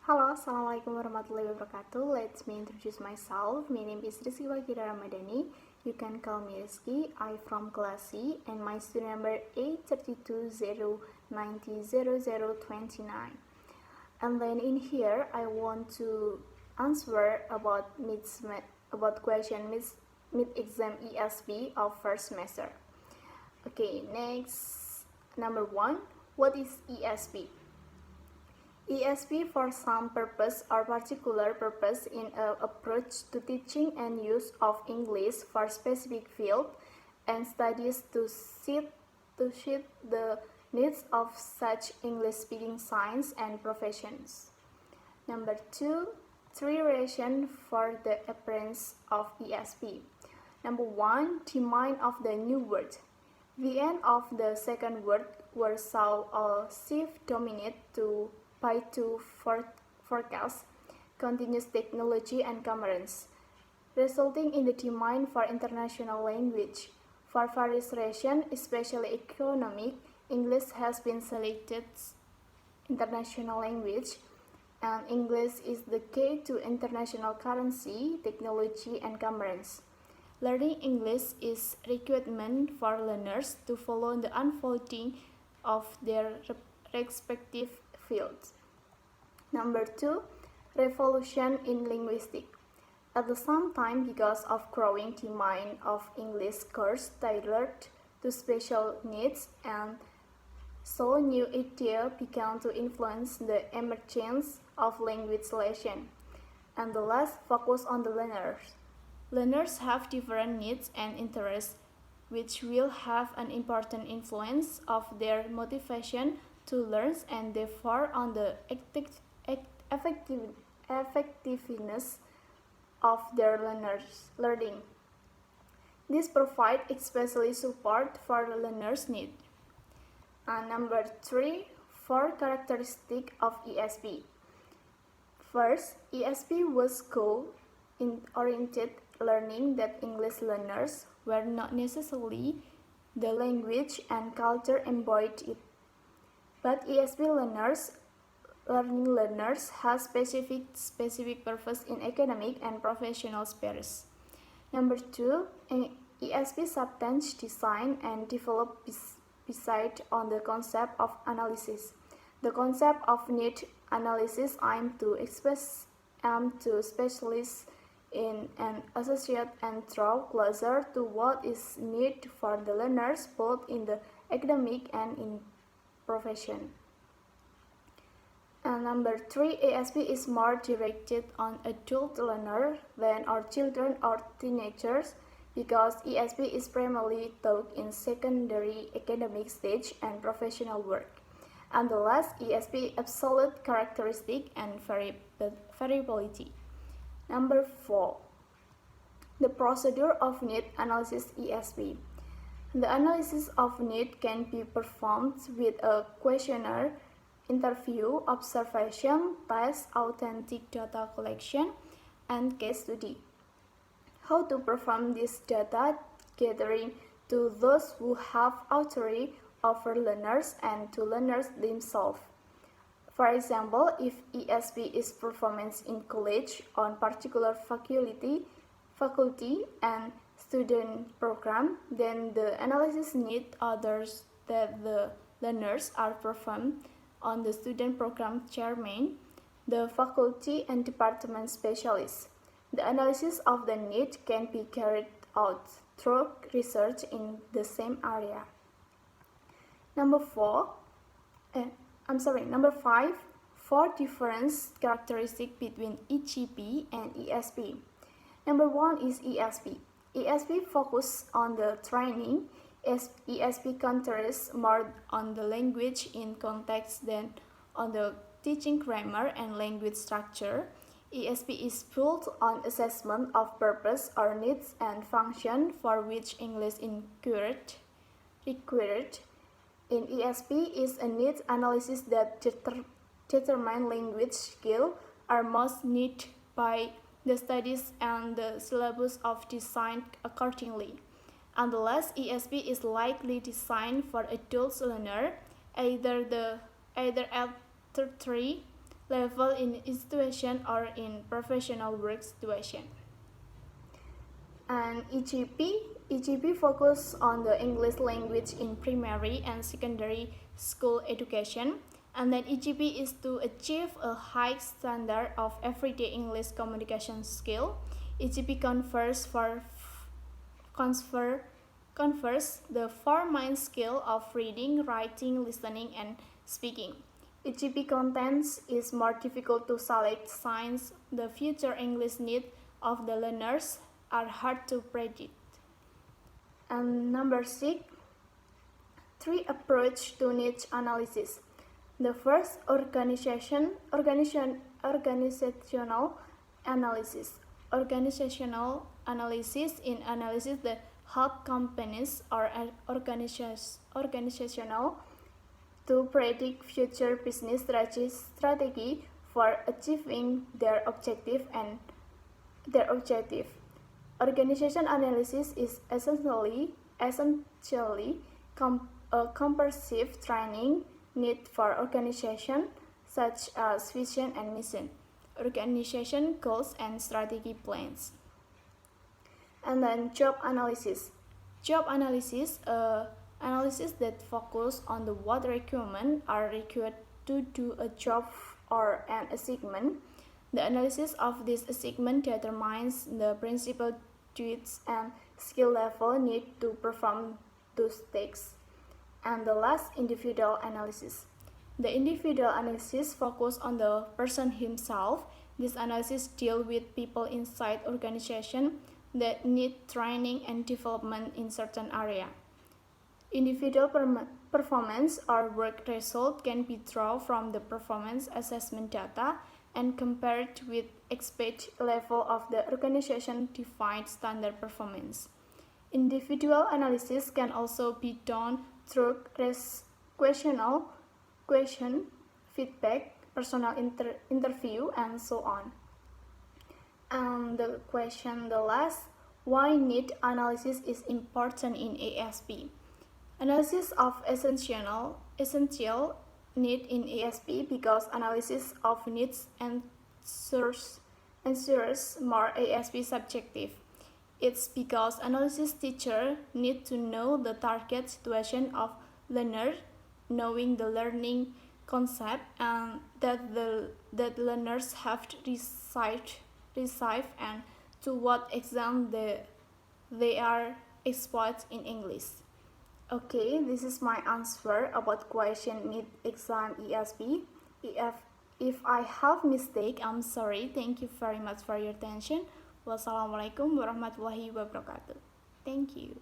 Halo, Assalamualaikum warahmatullahi wabarakatuh. Let me introduce myself. My name is Rizqi Waqidah Rahmadani. You can call me Rizqi. I'm from class C and my student number 832090029. And then in here, I want to answer about question mid exam ESP of first semester. Okay, next, number 1. What is ESP? ESP for some purpose or particular purpose in an approach to teaching and use of English for specific field and studies to suit the needs of such English-speaking science and professions. Number 2, 3 reasons for the appearance of ESP. Number 1, the meaning of the new word. The end of the second word saw a shift dominate by two forecasts, continuous technology and cameras, resulting in the demand for international language. For various reasons, especially economic, English has been selected international language, and English is the key to international currency, technology, and cameras. Learning English is a requirement for learners to follow the unfolding of their respective fields. Number 2, revolution in linguistics. At the same time, because of growing demand of English courses tailored to special needs, and so new ideas began to influence the emergence of language lesson, and the last focus on the learners. Learners have different needs and interests, which will have an important influence of their motivation to learn and therefore on the effectiveness of their learning. This provides especially support for the learner's need. And number 3, 4 characteristics of ESP. First, ESP was goal-oriented learning that English learners were not necessarily the language and culture embodied it. But ESP learners have specific purpose in academic and professional spheres. Number 2, ESP substance design and develop beside on the concept of analysis. The concept of need analysis aims to specialists in an associate and draw closer to what is needed for the learners both in the academic and in profession. And number 3, ESP is more directed on adult learners than our children or teenagers because ESP is primarily taught in secondary academic stage and professional work. And the last, ESP absolute characteristic and variability. Number 4, the procedure of need analysis ESP. The analysis of need can be performed with a questionnaire, interview, observation, test, authentic data collection, and case study. How to perform this data gathering to those who have authority over learners and to learners themselves. For example, if ESP is performance in college on particular faculty and student program, then the analysis need others that the learners are performed on the student program chairman, the faculty and department specialists. The analysis of the need can be carried out through research in the same area. Number 5, 4 different characteristics between EGP and ESP. Number 1 is ESP. ESP focuses on the training. ESP concentrates more on the language in context than on the teaching grammar and language structure. ESP is built on assessment of purpose or needs and function for which English is required. In ESP is a needs analysis that determine language skill are most needed by the studies and the syllabus of designed accordingly. And the last, ESP is likely designed for adult learner, either at 3 level in institution or in professional work situation. And EGP focus on the English language in primary and secondary school education. And then EGP is to achieve a high standard of everyday English communication skill. EGP confers the four main skill of reading, writing, listening, and speaking. EGP contents is more difficult to select since the future English needs of the learners are hard to predict. And number 6, 3 approach to needs analysis. The first, organizational analysis. Organizational analysis in analysis the help companies or organizational to predict future business strategy for achieving their objective. Organization analysis is essentially a comprehensive training need for organization such as vision and mission, organization goals and strategy plans. And then job analysis. Job analysis, analysis that focus on the what requirements are required to do a job or an assignment. The analysis of this assignment determines the principal duties and skill level needed to perform those tasks. And the last, individual analysis. The individual analysis focuses on the person himself. This analysis deals with people inside organization that need training and development in certain area. Individual performance or work result can be drawn from the performance assessment data and compared with expected level of the organization defined standard performance. Individual analysis can also be done through question, feedback, personal interview, and so on. And the last, why need analysis is important in ESP. Analysis of essential need in ESP because analysis of needs ensures more ESP subjective. It's because analysis teacher need to know the target situation of learner, knowing the learning concept and that learners have to receive and to what extent they are exposed in English. Okay, this is my answer about question mid exam ESP. If I have mistake, I'm sorry. Thank you very much for your attention. Wassalamualaikum warahmatullahi wabarakatuh. Thank you.